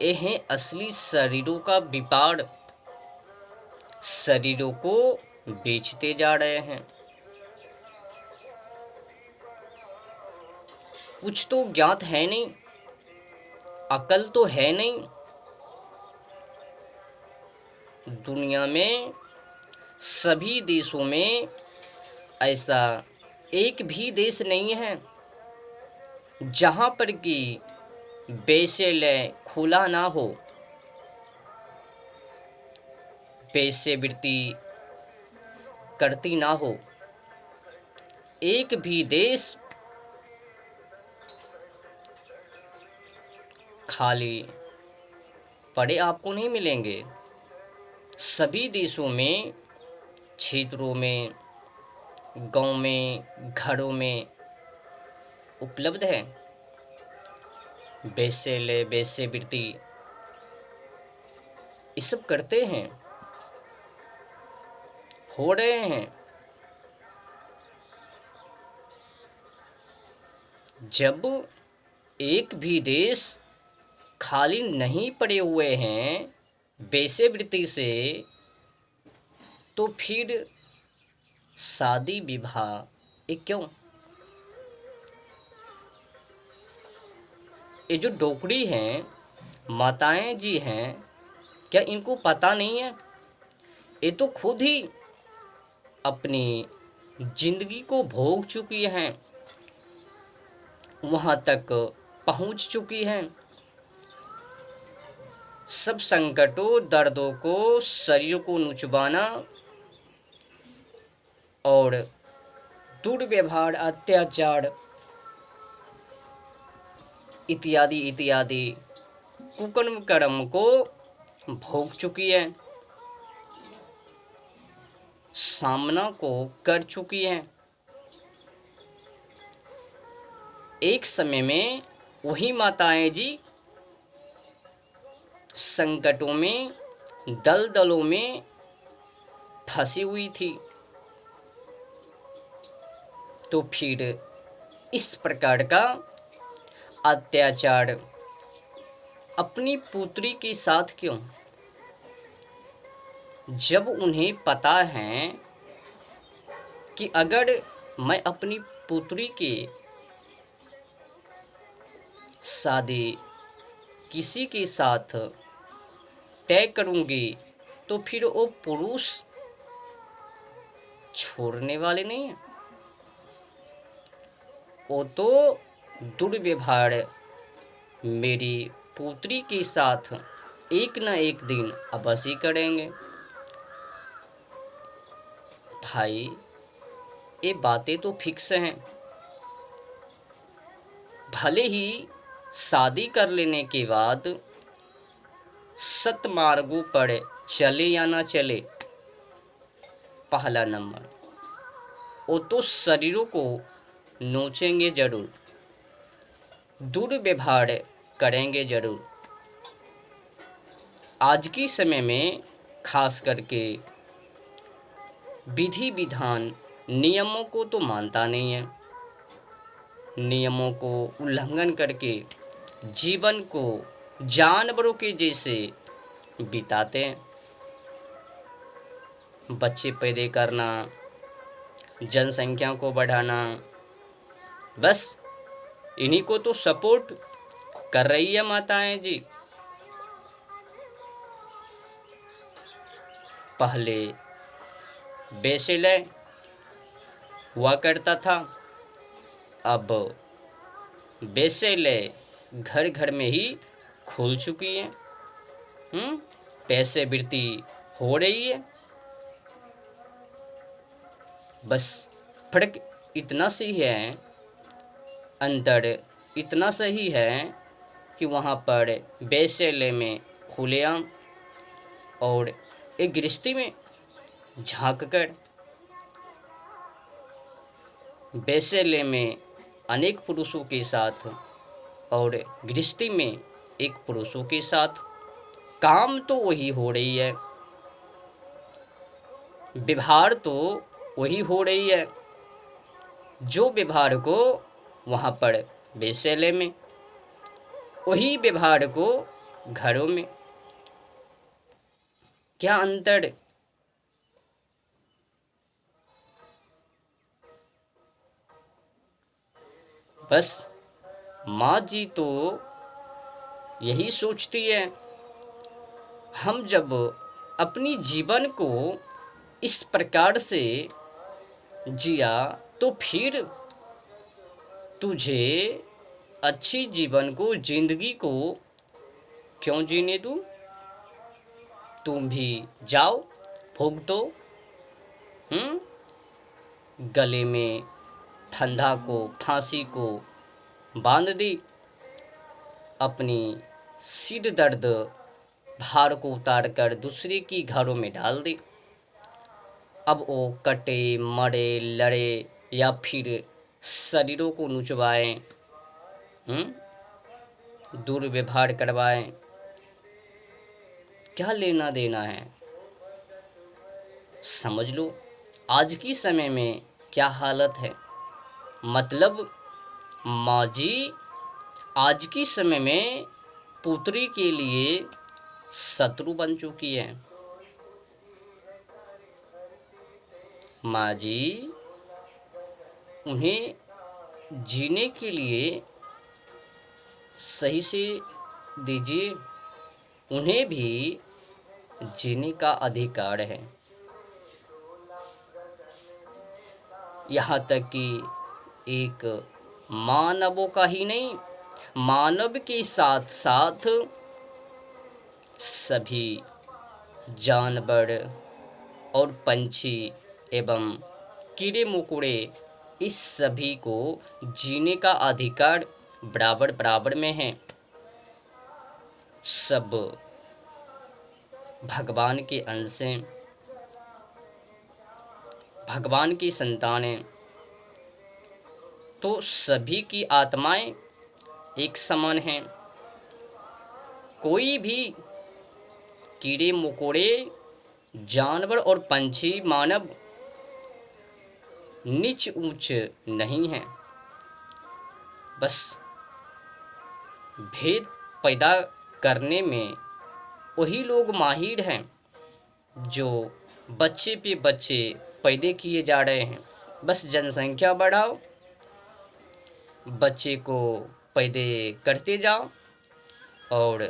ये हैं असली शरीरों का व्यापार। शरीरों को बेचते जा रहे हैं। कुछ तो ज्ञात है नहीं, अकल तो है नहीं। दुनिया में सभी देशों में ऐसा एक भी देश नहीं है जहां पर कि वेश्यालय खुला ना हो, वेश्यावृत्ति करती ना हो। एक भी देश खाली पड़े आपको नहीं मिलेंगे। सभी देशों में, क्षेत्रों में, गांव में, घरों में उपलब्ध है वेश्यालय, वेश्यावृत्ति। ये सब करते हैं, हो रहे हैं। जब एक भी देश खाली नहीं पड़े हुए हैं वेश्यावृत्ति से, तो फिर शादी विवाह ये क्यों? ये जो डोकरी हैं, माताएं जी हैं, क्या इनको पता नहीं है? ये तो खुद ही अपनी जिंदगी को भोग चुकी हैं, वहां तक पहुंच चुकी हैं। सब संकटों, दर्दों को, शरीर को नुचवाना और दुर्व्यवहार, अत्याचार इत्यादि इत्यादि कुकर्म कर्म को भोग चुकी है, सामना को कर चुकी है। एक समय में वही माताएं जी संकटों में, दलदलों में फंसी हुई थी। तो फिर इस प्रकार का अत्याचार अपनी पुत्री के साथ क्यों? जब उन्हें पता है कि अगर मैं अपनी पुत्री की शादी किसी के साथ तय करूंगी तो फिर वो पुरुष छोड़ने वाले नहीं हैं। वो तो दुर्व्यवहार मेरी पुत्री के साथ एक न एक दिन अवश्य करेंगे। भाई, ये बातें तो फिक्स हैं। भले ही शादी कर लेने के बाद सतमार्गों पर चले या ना चले, पहला नंबर वो तो शरीरों को नोचेंगे जरूर, दुर्व्यवहार करेंगे जरूर। आज के समय में खास करके विधि विधान नियमों को तो मानता नहीं है। नियमों को उल्लंघन करके जीवन को जानवरों के जैसे बिताते हैं। बच्चे पैदा करना, जनसंख्या को बढ़ाना, बस इन्हीं को तो सपोर्ट कर रही है माताएं जी। पहले वेश्यालय हुआ करता था, अब वेश्यालय घर घर में ही खुल चुकी है। वेश्यावृत्ति हो रही है। बस फर्क इतना सी है, अंतर इतना सही है कि वहाँ पर वेश्यालय में खुलेआम और एक गृहस्थी में झांक कर, वेश्यालय में अनेक पुरुषों के साथ और गृहस्थी में एक पुरुषों के साथ काम तो वही हो रही है, व्यवहार तो वही हो रही है जो व्यवहार को वहाँ पर वेश्यालय में, वही व्यवहार को घरों में क्या अंतर। बस माँ जी तो यही सोचती है, हम जब अपनी जीवन को इस प्रकार से जिया तो फिर तुझे अच्छी जीवन को, जिंदगी को क्यों जीने दूं। तुम भी जाओ, भुगतो। गले में फंदा को, फांसी को बांध दी, अपनी सिर दर्द भार को उतार कर दूसरे की घरों में डाल दी। अब वो कटे, मरे, लड़े या फिर शरीरों को नुचवाएं, दुर्व्यवहार करवाएं, क्या लेना देना है। समझ लो आज की समय में क्या हालत है। मतलब माँ जी आज की समय में पुत्री के लिए शत्रु बन चुकी है। माँ जी उन्हें जीने के लिए सही से दीजिए, उन्हें भी जीने का अधिकार है। यहाँ तक कि एक मानवों का ही नहीं, मानव के साथ साथ सभी जानवर और पंछी एवं कीड़े मकोड़े, इस सभी को जीने का अधिकार बराबर बराबर में है। सब भगवान के अंश हैं, भगवान की संतानें, तो सभी की आत्माएं एक समान हैं। कोई भी कीड़े मकोड़े, जानवर और पंछी, मानव नीच ऊंच नहीं है। बस भेद पैदा करने में वही लोग माहिर हैं जो बच्चे पे बच्चे पैदा किए जा रहे हैं। बस जनसंख्या बढ़ाओ, बच्चे को पैदा करते जाओ और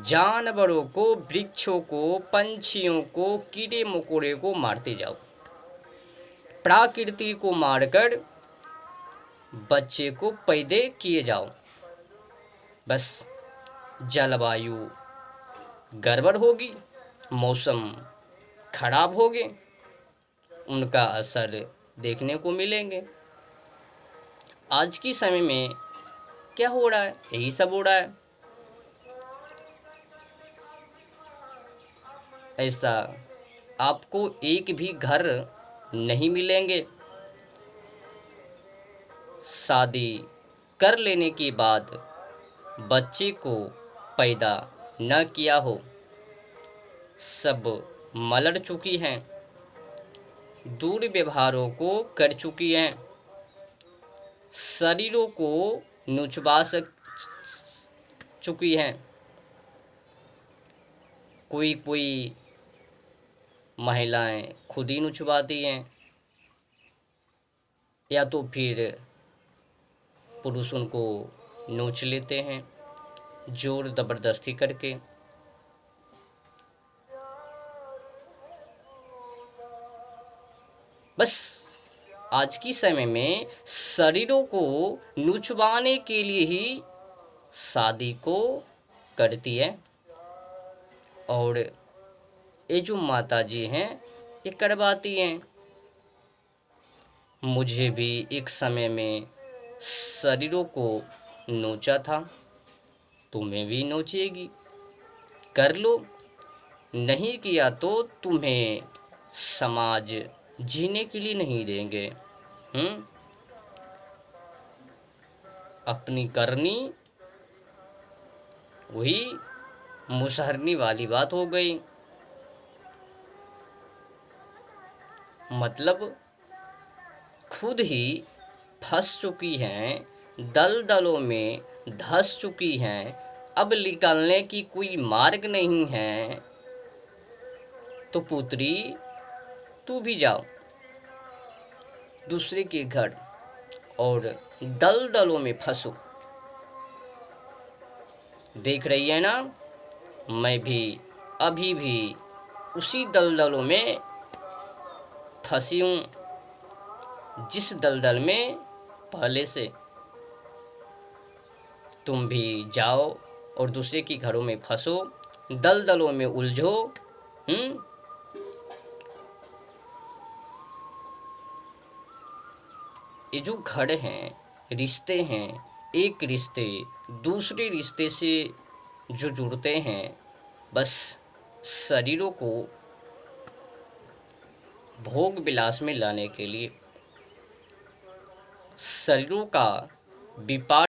जानवरों को, वृक्षों को, पंछियों को, कीड़े मकोड़े को मारते जाओ। प्रकृति को मारकर बच्चे को पैदा किए जाओ। बस जलवायु गड़बड़ होगी, मौसम खराब होगे, उनका असर देखने को मिलेंगे। आज की समय में क्या हो रहा है, यही सब हो रहा है। ऐसा आपको एक भी घर नहीं मिलेंगे शादी कर लेने के बाद बच्चे को पैदा न किया हो। सब मलड़ चुकी हैं, दुर्व्यवहारों को कर चुकी हैं, शरीरों को नुचवा चुकी हैं। कोई कोई महिलाएं खुद ही नुचवाती हैं या तो फिर पुरुष उनको नोच लेते हैं जोर ज़बरदस्ती करके। बस आज की समय में शरीरों को नुचवाने के लिए ही शादी को करती है। और ये जो माता जी हैं ये करवाती हैं। मुझे भी एक समय में शरीरों को नोचा था, तुम्हें भी नोचेगी। कर लो, नहीं किया तो तुम्हें समाज जीने के लिए नहीं देंगे। अपनी करनी वही मुसहरनी वाली बात हो गई। मतलब खुद ही फंस चुकी हैं, दलदलों में धंस चुकी हैं, अब निकालने की कोई मार्ग नहीं है, तो पुत्री तू भी जाओ दूसरे के घर और दलदलों में फंसो। देख रही है ना, मैं भी अभी भी उसी दलदलों में फंसी हूँ, जिस दलदल में पहले से। तुम भी जाओ और दूसरे के घरों में फंसो, दलदलों में उलझो। ये जो घर हैं, रिश्ते हैं, एक रिश्ते दूसरे रिश्ते से जो जुड़ते हैं, बस शरीरों को भोग विलास में लाने के लिए, शरीरों का व्यापार